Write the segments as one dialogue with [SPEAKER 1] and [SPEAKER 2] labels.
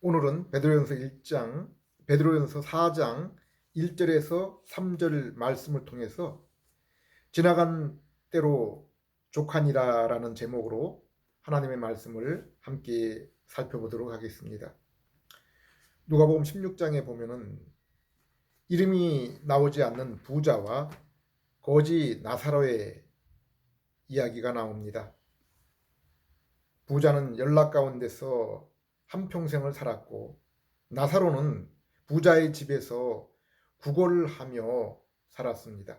[SPEAKER 1] 오늘은 베드로전서 4장 1절에서 3절 말씀을 통해서 지나간 때로 족하니라라는 제목으로 하나님의 말씀을 함께 살펴보도록 하겠습니다. 누가복음 16장에 보면은 이름이 나오지 않는 부자와 거지 나사로의 이야기가 나옵니다. 부자는 연락 가운데서 한평생을 살았고 나사로는 부자의 집에서 구걸을 하며 살았습니다.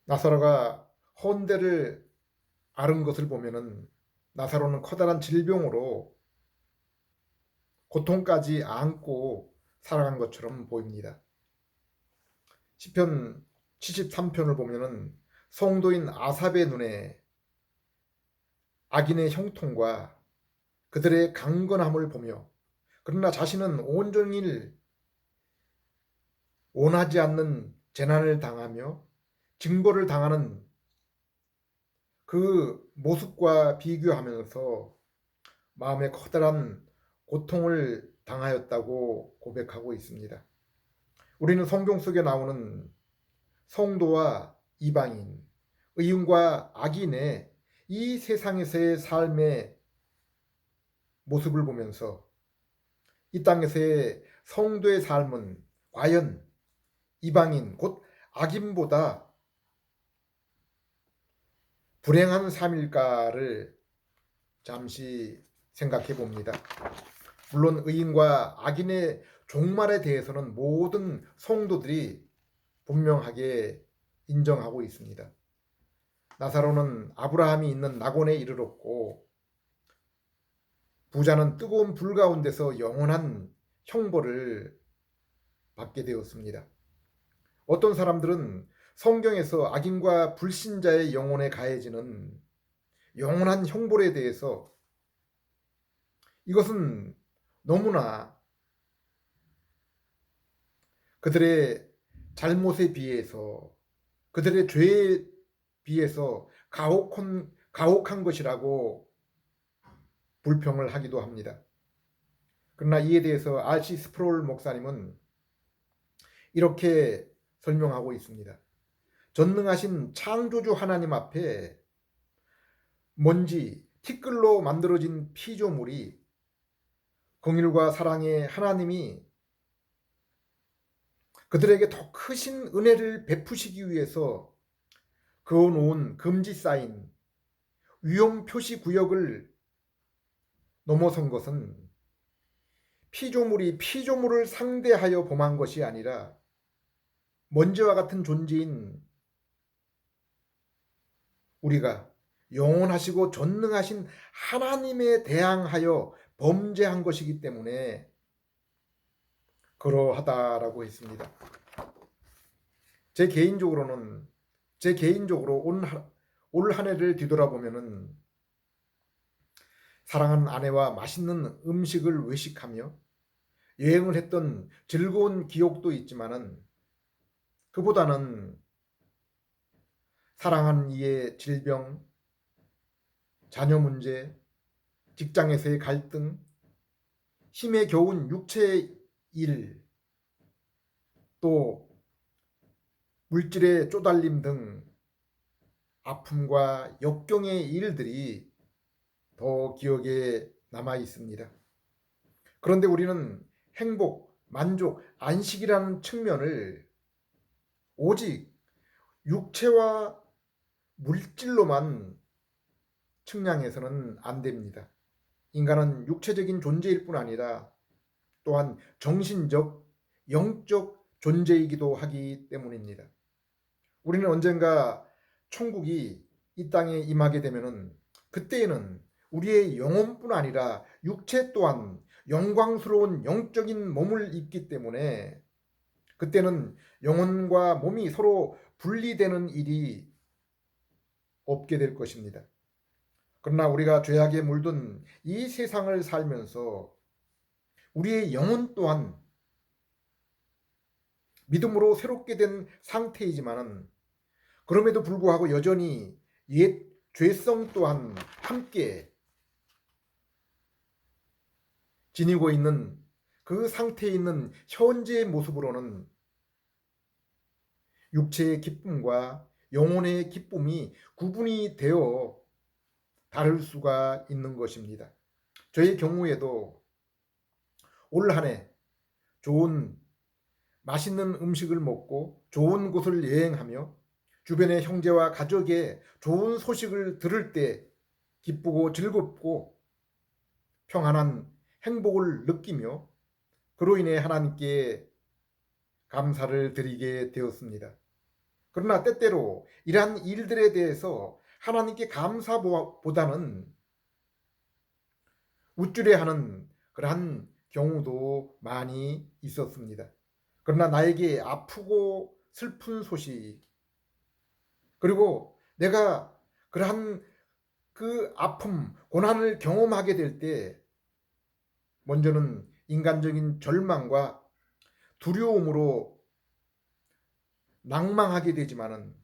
[SPEAKER 1] 나사로가 헌대를 앓은 것을 보면은 나사로는 커다란 질병으로 고통까지 안고 살아간 것처럼 보입니다. 시편 73편을 보면은 성도인 아삽의 눈에 악인의 형통과 그들의 강건함을 보며 그러나 자신은 온종일 원하지 않는 재난을 당하며 징벌을 당하는 그 모습과 비교하면서 마음에 커다란 고통을 당하였다고 고백하고 있습니다. 우리는 성경 속에 나오는 성도와 이방인, 의인과 악인의 이 세상에서의 삶의 모습을 보면서 이 땅에서의 성도의 삶은 과연 이방인 곧 악인보다 불행한 삶일까를 잠시 생각해 봅니다. 물론 의인과 악인의 종말에 대해서는 모든 성도들이 분명하게 인정하고 있습니다. 나사로는 아브라함이 있는 낙원에 이르렀고 부자는 뜨거운 불 가운데서 영원한 형벌을 받게 되었습니다. 어떤 사람들은 성경에서 악인과 불신자의 영혼에 가해지는 영원한 형벌에 대해서 이것은 너무나 그들의 잘못에 비해서 그들의 죄에 비해서 가혹한 것이라고 불평을 하기도 합니다. 그러나 이에 대해서 R.C. 스프롤 목사님은 이렇게 설명하고 있습니다. 전능하신 창조주 하나님 앞에 먼지, 티끌로 만들어진 피조물이 긍휼과 사랑의 하나님이 그들에게 더 크신 은혜를 베푸시기 위해서 그어놓은 금지 사인, 위험 표시 구역을 넘어선 것은 피조물이 피조물을 상대하여 범한 것이 아니라 먼지와 같은 존재인 우리가 영원하시고 전능하신 하나님에 대항하여 범죄한 것이기 때문에 그러하다라고 했습니다. 제 개인적으로 올 한 해를 뒤돌아보면은 사랑하는 아내와 맛있는 음식을 외식하며 여행을 했던 즐거운 기억도 있지만은 그보다는 사랑하는 이의 질병, 자녀 문제, 직장에서의 갈등, 힘에 겨운 육체의 일, 또 물질의 쪼달림 등 아픔과 역경의 일들이 더 기억에 남아 있습니다. 그런데 우리는 행복, 만족, 안식이라는 측면을 오직 육체와 물질로만 측량해서는 안 됩니다. 인간은 육체적인 존재일 뿐 아니라 또한 정신적, 영적 존재이기도 하기 때문입니다. 우리는 언젠가 천국이 이 땅에 임하게 되면은 그때에는 우리의 영혼뿐 아니라 육체 또한 영광스러운 영적인 몸을 입기 때문에 그때는 영혼과 몸이 서로 분리되는 일이 없게 될 것입니다. 그러나 우리가 죄악에 물든 이 세상을 살면서 우리의 영혼 또한 믿음으로 새롭게 된 상태이지만은 그럼에도 불구하고 여전히 옛 죄성 또한 함께 지니고 있는 그 상태에 있는 현재의 모습으로는 육체의 기쁨과 영혼의 기쁨이 구분이 되어 다를 수가 있는 것입니다. 저의 경우에도 올 한 해 좋은 맛있는 음식을 먹고 좋은 곳을 여행하며 주변의 형제와 가족의 좋은 소식을 들을 때 기쁘고 즐겁고 평안한 행복을 느끼며 그로 인해 하나님께 감사를 드리게 되었습니다. 그러나 때때로 이러한 일들에 대해서 하나님께 감사보다는 우쭐해하는 그러한 경우도 많이 있었습니다. 그러나 나에게 아프고 슬픈 소식, 그리고 내가 그러한 그 아픔, 고난을 경험하게 될 때 먼저는 인간적인 절망과 두려움으로 낭망하게 되지만은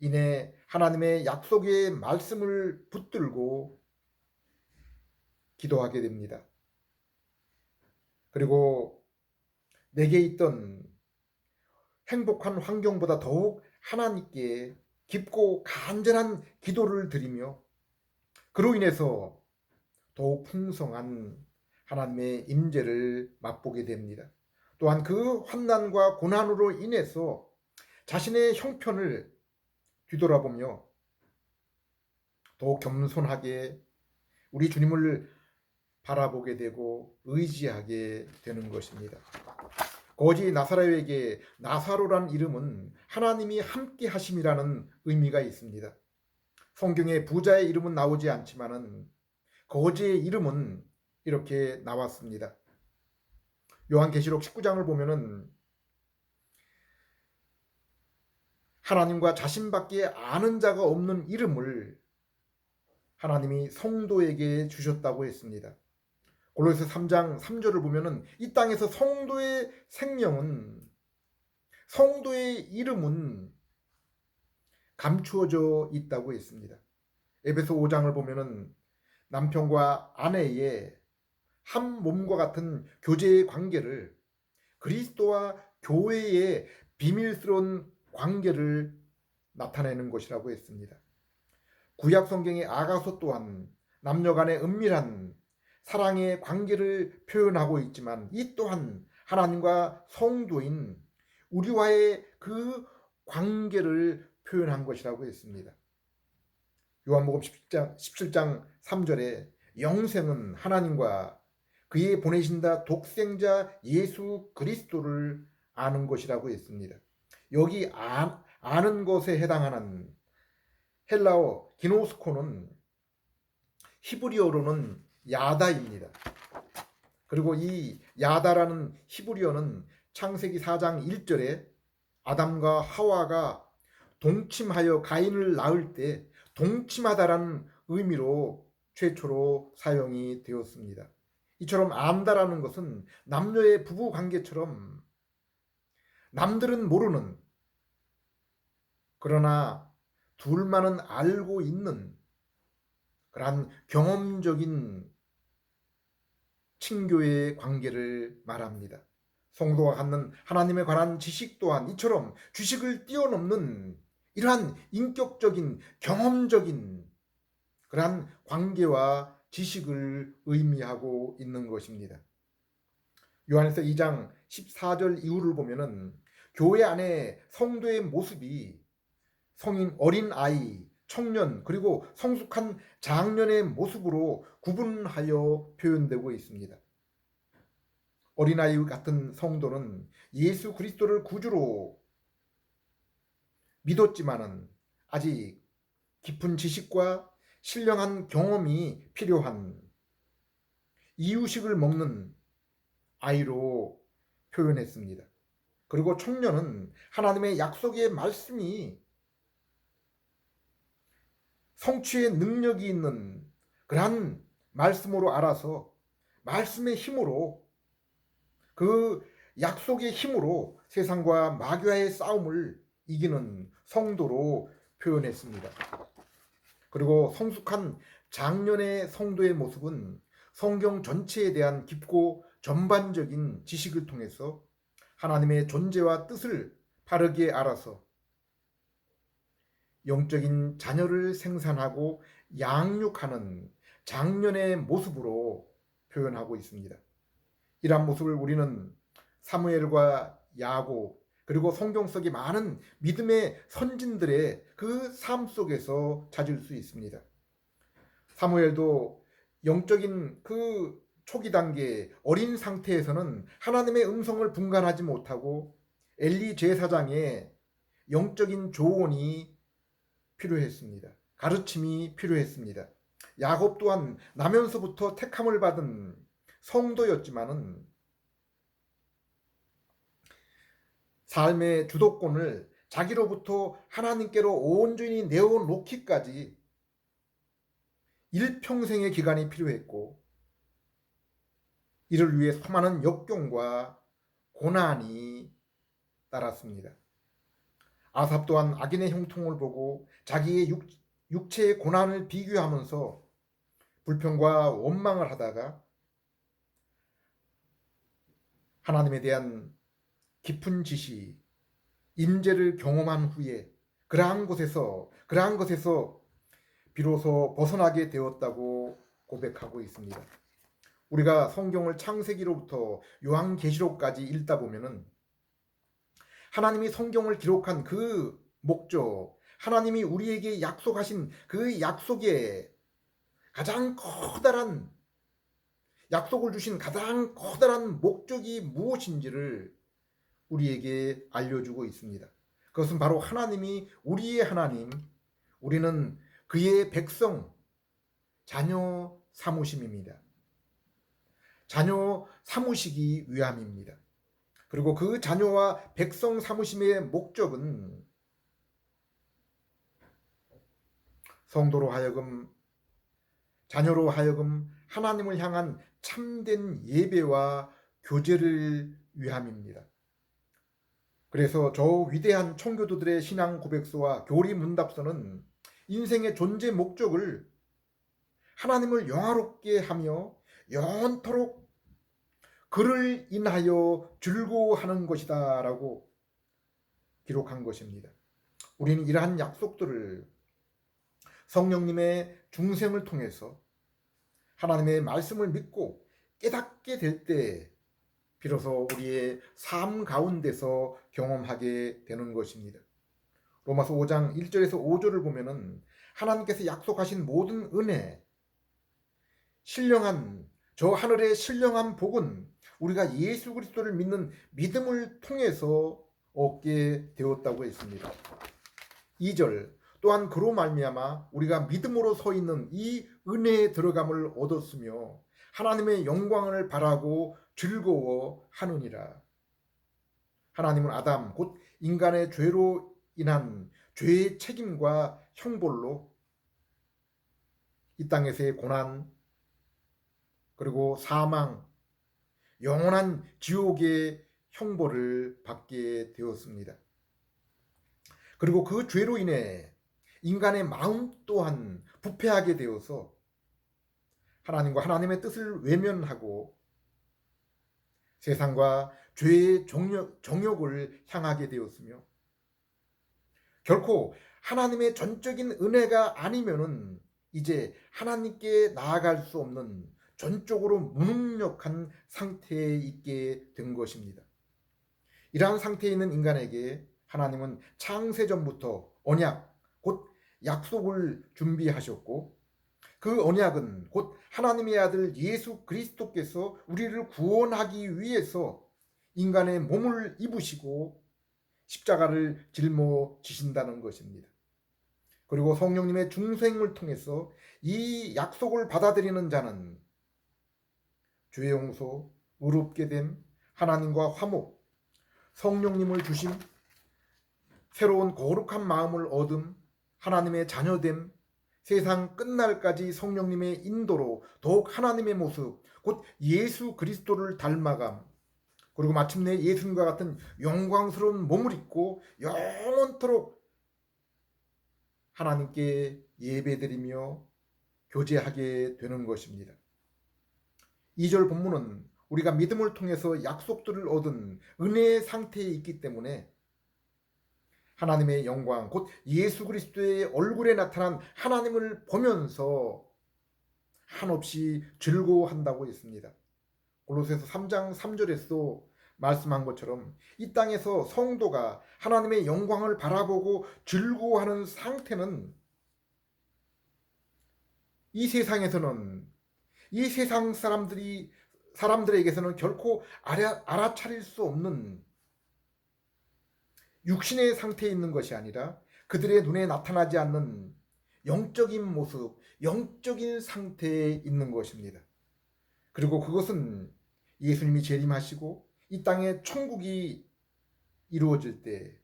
[SPEAKER 1] 이내 하나님의 약속의 말씀을 붙들고 기도하게 됩니다. 그리고 내게 있던 행복한 환경보다 더욱 하나님께 깊고 간절한 기도를 드리며 그로 인해서 더욱 풍성한 하나님의 임재를 맛보게 됩니다. 또한 그 환난과 고난으로 인해서 자신의 형편을 뒤돌아보며 더욱 겸손하게 우리 주님을 바라보게 되고 의지하게 되는 것입니다. 거지 나사로에게 나사로란 이름은 하나님이 함께 하심이라는 의미가 있습니다. 성경에 부자의 이름은 나오지 않지만은 거지의 이름은 이렇게 나왔습니다. 요한계시록 19장을 보면은 하나님과 자신밖에 아는 자가 없는 이름을 하나님이 성도에게 주셨다고 했습니다. 골로새 3장 3절을 보면은 이 땅에서 성도의 생명은, 성도의 이름은 감추어져 있다고 했습니다. 에베소 5장을 보면은 남편과 아내의 한 몸과 같은 교제의 관계를 그리스도와 교회의 비밀스러운 관계를 나타내는 것이라고 했습니다. 구약 성경의 아가서 또한 남녀 간의 은밀한 사랑의 관계를 표현하고 있지만 이 또한 하나님과 성도인 우리와의 그 관계를 표현한 것이라고 했습니다. 요한복음 17장 3절에 영생은 하나님과 그의 보내신다 독생자 예수 그리스도를 아는 것이라고 했습니다. 여기 아는 것에 해당하는 헬라어 기노스코는 히브리어로는 야다입니다. 그리고 이 야다라는 히브리어는 창세기 4장 1절에 아담과 하와가 동침하여 가인을 낳을 때 동침하다라는 의미로 최초로 사용이 되었습니다. 이처럼 안다라는 것은 남녀의 부부 관계처럼 남들은 모르는, 그러나 둘만은 알고 있는 그러한 경험적인 친교의 관계를 말합니다. 성도가 갖는 하나님에 관한 지식 또한 이처럼 지식을 뛰어넘는 이러한 인격적인 경험적인 그러한 관계와 지식을 의미하고 있는 것입니다. 요한에서 2장 14절 이후를 보면은 교회 안에 성도의 모습이 성인, 어린 아이, 청년 그리고 성숙한 장년의 모습으로 구분하여 표현되고 있습니다. 어린아이 같은 성도는 예수 그리스도를 구주로 믿었지만은 아직 깊은 지식과 신령한 경험이 필요한 이유식을 먹는 아이로 표현했습니다. 그리고 청년은 하나님의 약속의 말씀이 성취의 능력이 있는 그러한 말씀으로 알아서 말씀의 힘으로 그 약속의 힘으로 세상과 마귀와의 싸움을 이기는 성도로 표현했습니다. 그리고 성숙한 장년의 성도의 모습은 성경 전체에 대한 깊고 전반적인 지식을 통해서 하나님의 존재와 뜻을 바르게 알아서 영적인 자녀를 생산하고 양육하는 장년의 모습으로 표현하고 있습니다. 이러한 모습을 우리는 사무엘과 야곱 그리고 성경 속의 많은 믿음의 선진들의 그 삶 속에서 찾을 수 있습니다. 사무엘도 영적인 그 초기 단계 어린 상태에서는 하나님의 음성을 분간하지 못하고 엘리 제사장의 영적인 조언이 필요했습니다. 가르침이 필요했습니다. 야곱 또한 나면서부터 택함을 받은 성도였지만은 삶의 주도권을 자기로부터 하나님께로 온전히 내어놓기까지 일평생의 기간이 필요했고, 이를 위해 수많은 역경과 고난이 따랐습니다. 아삽 또한 악인의 형통을 보고 자기의 육체의 고난을 비교하면서 불평과 원망을 하다가 하나님에 대한 깊은 지시, 임재를 경험한 후에 그러한 것에서 비로소 벗어나게 되었다고 고백하고 있습니다. 우리가 성경을 창세기로부터 요한계시록까지 읽다 보면은 하나님이 성경을 기록한 그 목적, 하나님이 우리에게 약속하신 그 약속에 가장 커다란 약속을 주신 가장 커다란 목적이 무엇인지를 우리에게 알려주고 있습니다. 그것은 바로 하나님이 우리의 하나님, 우리는 그의 백성, 자녀 삼으심입니다. 자녀 삼으시기 위함입니다. 그리고 그 자녀와 백성 삼으심의 목적은 성도로 하여금, 자녀로 하여금 하나님을 향한 참된 예배와 교제를 위함입니다. 그래서 저 위대한 청교도들의 신앙 고백서와 교리 문답서는 인생의 존재 목적을 하나님을 영화롭게 하며 영원토록 그를 인하여 즐거워하는 것이다 라고 기록한 것입니다. 우리는 이러한 약속들을 성령님의 중생을 통해서 하나님의 말씀을 믿고 깨닫게 될 때 비로소 우리의 삶 가운데서 경험하게 되는 것입니다. 로마서 5장 1절에서 5절을 보면은 하나님께서 약속하신 모든 은혜, 신령한 저 하늘의 신령한 복은 우리가 예수 그리스도를 믿는 믿음을 통해서 얻게 되었다고 했습니다. 2절 또한 그로 말미암아 우리가 믿음으로 서 있는 이 은혜에 들어감을 얻었으며 하나님의 영광을 바라고 즐거워하느니라. 하나님은 아담 곧 인간의 죄로 인한 죄의 책임과 형벌로 이 땅에서의 고난 그리고 사망, 영원한 지옥의 형벌을 받게 되었습니다. 그리고 그 죄로 인해 인간의 마음 또한 부패하게 되어서 하나님과 하나님의 뜻을 외면하고 세상과 죄의 정욕을 향하게 되었으며 결코 하나님의 전적인 은혜가 아니면은 이제 하나님께 나아갈 수 없는 전적으로 무능력한 상태에 있게 된 것입니다. 이러한 상태에 있는 인간에게 하나님은 창세전부터 언약, 곧 약속을 준비하셨고 그 언약은 곧 하나님의 아들 예수 그리스도께서 우리를 구원하기 위해서 인간의 몸을 입으시고 십자가를 짊어지신다는 것입니다. 그리고 성령님의 중생을 통해서 이 약속을 받아들이는 자는 죄 용서, 의롭게 됨, 하나님과 화목, 성령님을 주심, 새로운 거룩한 마음을 얻음, 하나님의 자녀됨, 세상 끝날까지 성령님의 인도로 더욱 하나님의 모습, 곧 예수 그리스도를 닮아감, 그리고 마침내 예수님과 같은 영광스러운 몸을 입고 영원토록 하나님께 예배드리며 교제하게 되는 것입니다. 2절 본문은 우리가 믿음을 통해서 약속들을 얻은 은혜의 상태에 있기 때문에 하나님의 영광, 곧 예수 그리스도의 얼굴에 나타난 하나님을 보면서 한없이 즐거워한다고 했습니다. 골로새서 3장 3절에서 말씀한 것처럼 이 땅에서 성도가 하나님의 영광을 바라보고 즐거워하는 상태는 이 세상에서는, 이 세상 사람들에게서는 결코 알아차릴 수 없는 육신의 상태에 있는 것이 아니라 그들의 눈에 나타나지 않는 영적인 모습, 영적인 상태에 있는 것입니다. 그리고 그것은 예수님이 재림하시고 이 땅에 천국이 이루어질 때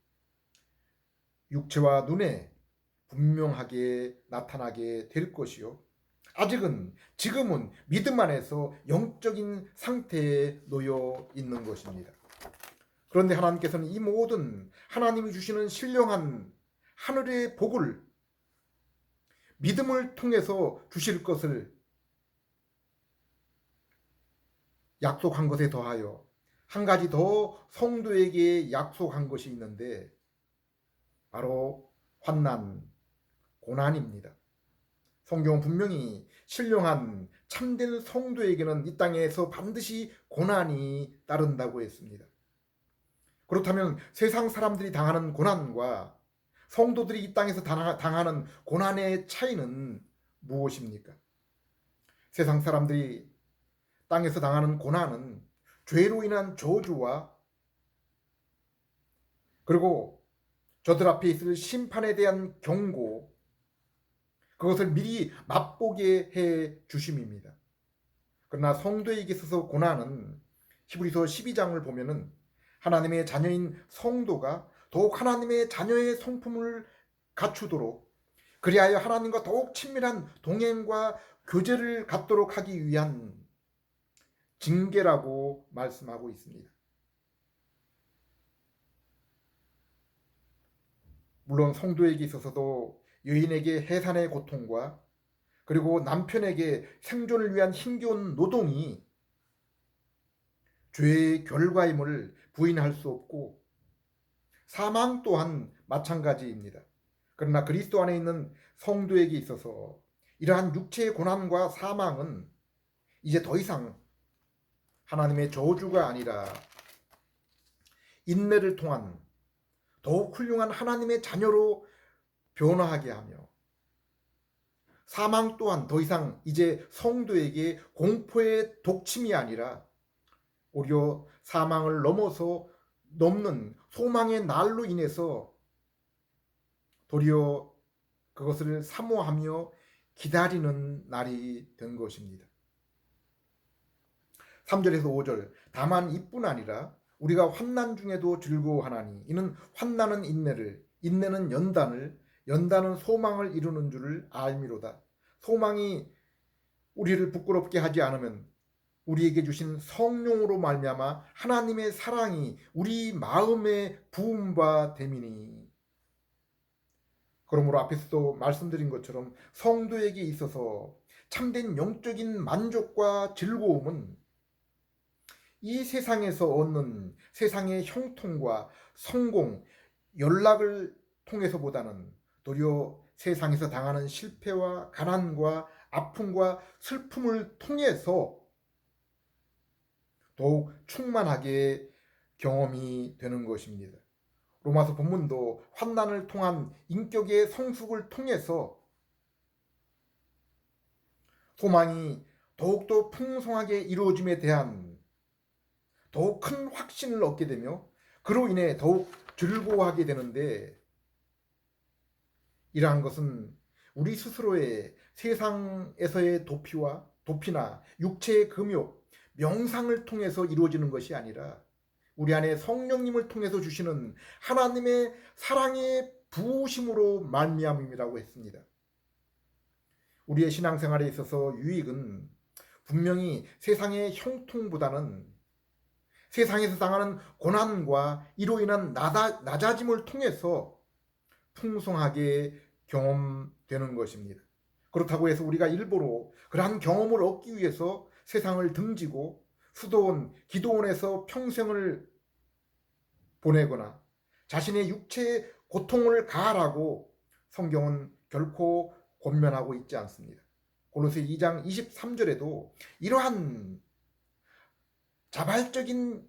[SPEAKER 1] 육체와 눈에 분명하게 나타나게 될 것이요. 지금은 믿음 안에서 영적인 상태에 놓여 있는 것입니다. 그런데 하나님께서는 이 모든 하나님이 주시는 신령한 하늘의 복을 믿음을 통해서 주실 것을 약속한 것에 더하여 한 가지 더 성도에게 약속한 것이 있는데 바로 환난, 고난입니다. 성경은 분명히 신령한 참된 성도에게는 이 땅에서 반드시 고난이 따른다고 했습니다. 그렇다면 세상 사람들이 당하는 고난과 성도들이 이 땅에서 당하는 고난의 차이는 무엇입니까? 세상 사람들이 땅에서 당하는 고난은 죄로 인한 저주와 그리고 저들 앞에 있을 심판에 대한 경고, 그것을 미리 맛보게 해 주심입니다. 그러나 성도에게 있어서 고난은 히브리서 12장을 보면은 하나님의 자녀인 성도가 더욱 하나님의 자녀의 성품을 갖추도록, 그리하여 하나님과 더욱 친밀한 동행과 교제를 갖도록 하기 위한 징계라고 말씀하고 있습니다. 물론 성도에게 있어서도 여인에게 해산의 고통과 그리고 남편에게 생존을 위한 힘겨운 노동이 죄의 결과임을 부인할 수 없고 사망 또한 마찬가지입니다. 그러나 그리스도 안에 있는 성도에게 있어서 이러한 육체의 고난과 사망은 이제 더 이상 하나님의 저주가 아니라 인내를 통한 더욱 훌륭한 하나님의 자녀로 변화하게 하며, 사망 또한 더 이상 이제 성도에게 공포의 독침이 아니라 오히려 사망을 넘는 소망의 날로 인해서 도리어 그것을 사모하며 기다리는 날이 된 것입니다. 3절에서 5절, 다만 이뿐 아니라 우리가 환난 중에도 즐거워하나니 이는 환난은 인내를, 인내는 연단을, 연단은 소망을 이루는 줄을 알미로다. 소망이 우리를 부끄럽게 하지 않으면 우리에게 주신 성령으로 말미암아 하나님의 사랑이 우리 마음에 부음바 됨이니. 그러므로 앞에서도 말씀드린 것처럼 성도에게 있어서 참된 영적인 만족과 즐거움은 이 세상에서 얻는 세상의 형통과 성공, 연락을 통해서보다는 도리어 세상에서 당하는 실패와 가난과 아픔과 슬픔을 통해서 더욱 충만하게 경험이 되는 것입니다. 로마서 본문도 환난을 통한 인격의 성숙을 통해서 소망이 더욱더 풍성하게 이루어짐에 대한 더욱 큰 확신을 얻게 되며 그로 인해 더욱 즐거워하게 되는데, 이러한 것은 우리 스스로의 세상에서의 도피나 육체의 금욕, 명상을 통해서 이루어지는 것이 아니라 우리 안에 성령님을 통해서 주시는 하나님의 사랑의 부으심으로 말미암음이라고 했습니다. 우리의 신앙생활에 있어서 유익은 분명히 세상의 형통보다는 세상에서 당하는 고난과 이로 인한 낮아짐을 통해서 풍성하게 경험되는 것입니다. 그렇다고 해서 우리가 일부러 그러한 경험을 얻기 위해서 세상을 등지고 수도원 기도원에서 평생을 보내거나 자신의 육체의 고통을 가하라고 성경은 결코 권면하고 있지 않습니다. 골로새 2장 23절에도 이러한 자발적인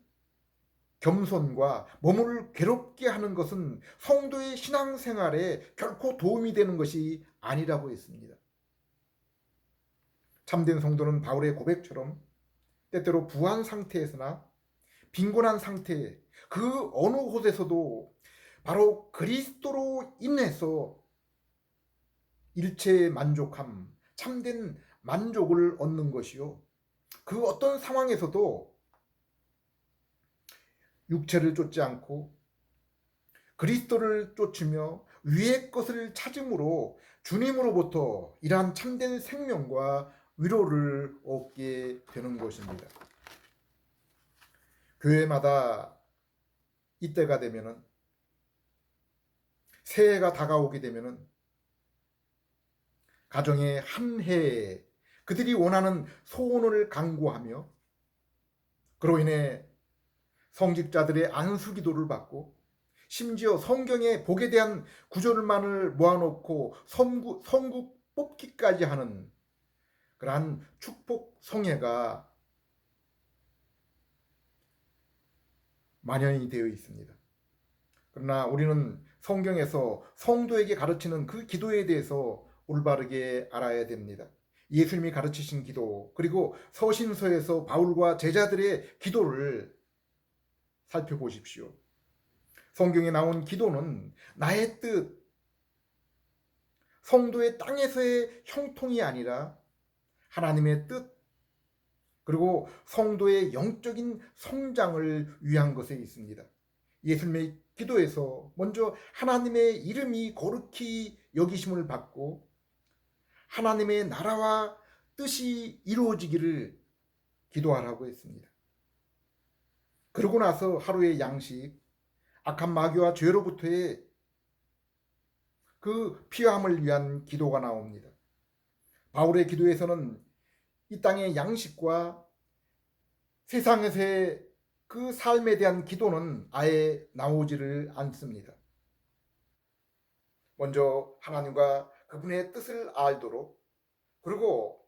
[SPEAKER 1] 겸손과 몸을 괴롭게 하는 것은 성도의 신앙생활에 결코 도움이 되는 것이 아니라고 했습니다. 참된 성도는 바울의 고백처럼 때때로 부한 상태에서나 빈곤한 상태, 그 어느 곳에서도 바로 그리스도로 인해서 일체의 만족함, 참된 만족을 얻는 것이요, 그 어떤 상황에서도 육체를 쫓지 않고 그리스도를 쫓으며 위의 것을 찾음으로 주님으로부터 이러한 참된 생명과 위로를 얻게 되는 것입니다. 교회마다 이때가 되면은, 새해가 다가오게 되면은 가정의 한 해에 그들이 원하는 소원을 간구하며 그로 인해 성직자들의 안수기도를 받고 심지어 성경의 복에 대한 구절만을 모아놓고 선국 뽑기까지 하는 그러한 축복 성회가 만연이 되어 있습니다. 그러나 우리는 성경에서 성도에게 가르치는 그 기도에 대해서 올바르게 알아야 됩니다. 예수님이 가르치신 기도, 그리고 서신서에서 바울과 제자들의 기도를 살펴보십시오. 성경에 나온 기도는 나의 뜻, 성도의 땅에서의 형통이 아니라 하나님의 뜻, 그리고 성도의 영적인 성장을 위한 것에 있습니다. 예수님의 기도에서 먼저 하나님의 이름이 거룩히 여기심을 받고 하나님의 나라와 뜻이 이루어지기를 기도하라고 했습니다. 그러고 나서 하루의 양식, 악한 마귀와 죄로부터의 그 피함을 위한 기도가 나옵니다. 바울의 기도에서는 이 땅의 양식과 세상에서의 그 삶에 대한 기도는 아예 나오지를 않습니다. 먼저 하나님과 그분의 뜻을 알도록, 그리고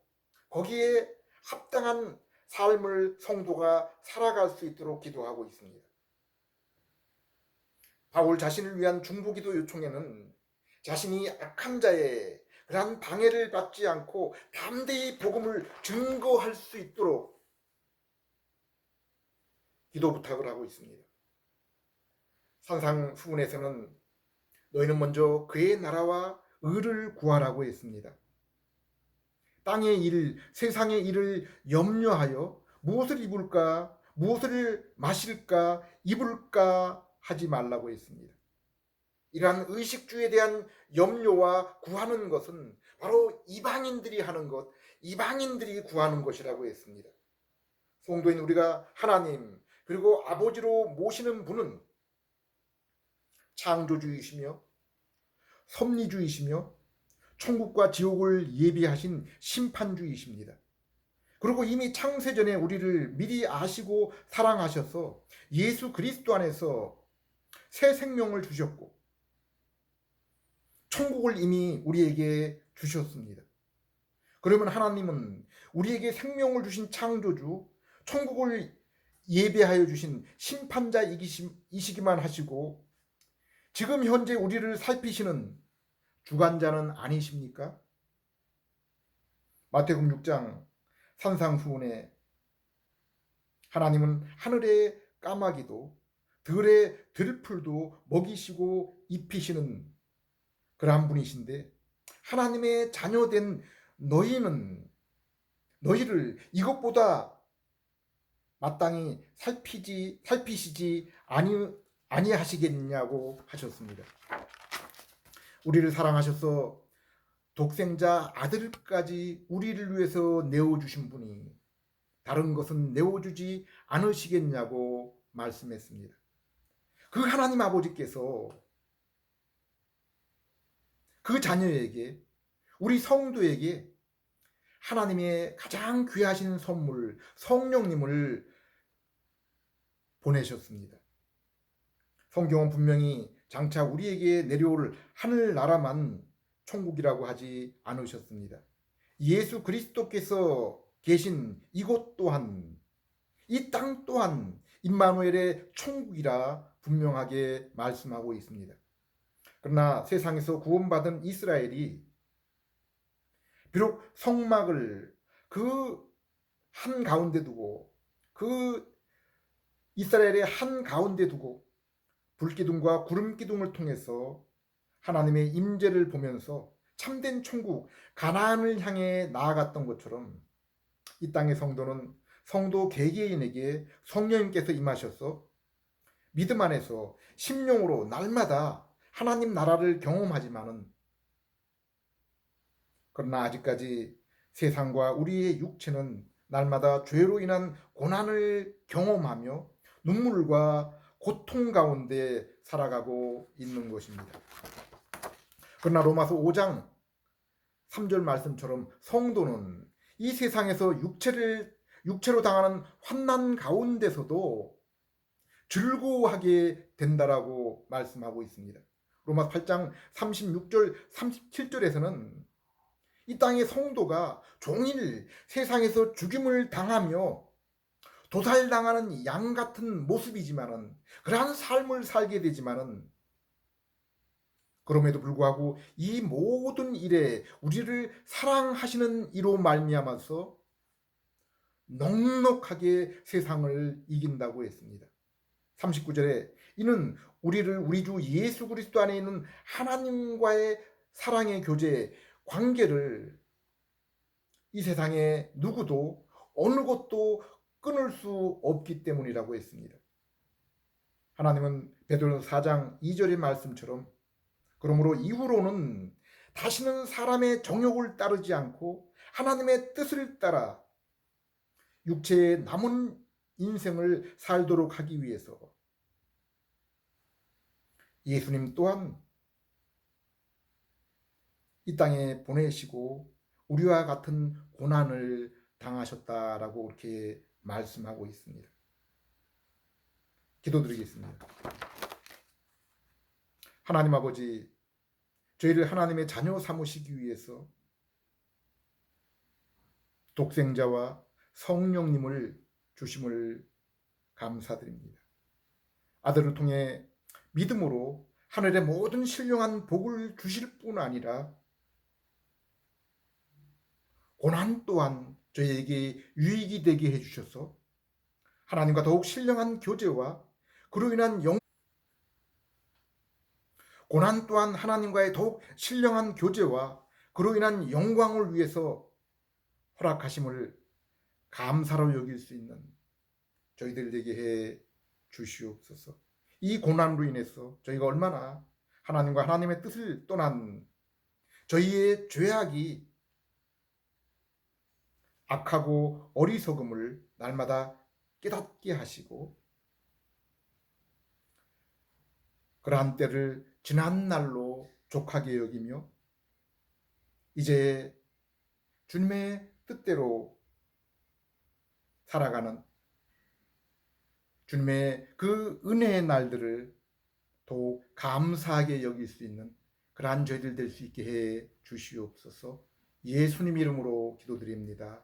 [SPEAKER 1] 거기에 합당한 삶을 성도가 살아갈 수 있도록 기도하고 있습니다. 바울 자신을 위한 중보기도 요청에는 자신이 악한 자의 그러한 방해를 받지 않고 담대히 복음을 증거할 수 있도록 기도 부탁을 하고 있습니다. 산상수훈에서는 너희는 먼저 그의 나라와 의를 구하라고 했습니다. 땅의 일, 세상의 일을 염려하여 무엇을 입을까, 무엇을 마실까, 입을까 하지 말라고 했습니다. 이러한 의식주에 대한 염려와 구하는 것은 바로 이방인들이 하는 것, 이방인들이 구하는 것이라고 했습니다. 성도인 우리가 하나님, 그리고 아버지로 모시는 분은 창조주이시며 섭리주이시며 천국과 지옥을 예비하신 심판주이십니다. 그리고 이미 창세전에 우리를 미리 아시고 사랑하셔서 예수 그리스도 안에서 새 생명을 주셨고 천국을 이미 우리에게 주셨습니다. 그러면 하나님은 우리에게 생명을 주신 창조주, 천국을 예배하여 주신 심판자이시기만 하시고 지금 현재 우리를 살피시는 주관자는 아니십니까? 마태복음 6장 산상수훈에 하나님은 하늘의 까마귀도 들의 들풀도 먹이시고 입히시는 그러한 분이신데 하나님의 자녀된 너희는 너희를 이것보다 마땅히 살피시지 아니하시겠냐고 하셨습니다. 우리를 사랑하셔서 독생자 아들까지 우리를 위해서 내어주신 분이 다른 것은 내어주지 않으시겠냐고 말씀했습니다. 그 하나님 아버지께서 그 자녀에게, 우리 성도에게 하나님의 가장 귀하신 선물 성령님을 보내셨습니다. 성경은 분명히 장차 우리에게 내려올 하늘나라만 천국이라고 하지 않으셨습니다. 예수 그리스도께서 계신 이곳 또한, 이 땅 또한 임마누엘의 천국이라 분명하게 말씀하고 있습니다. 그러나 세상에서 구원받은 이스라엘이 비록 성막을 그 한가운데 두고, 그 이스라엘의 한가운데 두고 불기둥과 구름기둥을 통해서 하나님의 임재를 보면서 참된 천국 가나안을 향해 나아갔던 것처럼 이 땅의 성도는 성도 개개인에게 성령님께서 임하셔서 믿음 안에서 심령으로 날마다 하나님 나라를 경험하지만은, 그러나 아직까지 세상과 우리의 육체는 날마다 죄로 인한 고난을 경험하며 눈물과 고통 가운데 살아가고 있는 것입니다. 그러나 로마서 5장 3절 말씀처럼 성도는 이 세상에서 육체로 당하는 환난 가운데서도 즐거워하게 된다라고 말씀하고 있습니다. 로마서 8장 36절 37절에서는 이 땅의 성도가 종일 세상에서 죽임을 당하며 도살당하는 양 같은 모습이지만은, 그러한 삶을 살게 되지만은, 그럼에도 불구하고 이 모든 일에 우리를 사랑하시는 이로 말미암아서 넉넉하게 세상을 이긴다고 했습니다. 39절에 이는 우리를 우리 주 예수 그리스도 안에 있는 하나님과의 사랑의 교제, 관계를 이 세상에 누구도 어느 것도 끊을 수 없기 때문이라고 했습니다. 하나님은 베드로서 4장 2절의 말씀처럼 그러므로 이후로는 다시는 사람의 정욕을 따르지 않고 하나님의 뜻을 따라 육체의 남은 인생을 살도록 하기 위해서 예수님 또한 이 땅에 보내시고 우리와 같은 고난을 당하셨다라고 그렇게 말씀하고 있습니다. 기도드리겠습니다. 하나님 아버지, 저희를 하나님의 자녀 삼으시기 위해서 독생자와 성령님을 주심을 감사드립니다. 아들을 통해 믿음으로 하늘의 모든 신령한 복을 주실 뿐 아니라 고난 또한 저희에게 유익이 되게 해주셔서 하나님과 더욱 신령한 교제와 그로 인한 고난 또한 하나님과의 더욱 신령한 교제와 그로 인한 영광을 위해서 허락하심을 감사로 여길 수 있는 저희들 되게 해 주시옵소서. 이 고난으로 인해서 저희가 얼마나 하나님과 하나님의 뜻을 떠난 저희의 죄악이 악하고 어리석음을 날마다 깨닫게 하시고 그러한 때를 지난 날로 족하게 여기며 이제 주님의 뜻대로 살아가는 주님의 그 은혜의 날들을 더욱 감사하게 여길 수 있는 그러한 저희들 될 수 있게 해 주시옵소서. 예수님 이름으로 기도드립니다.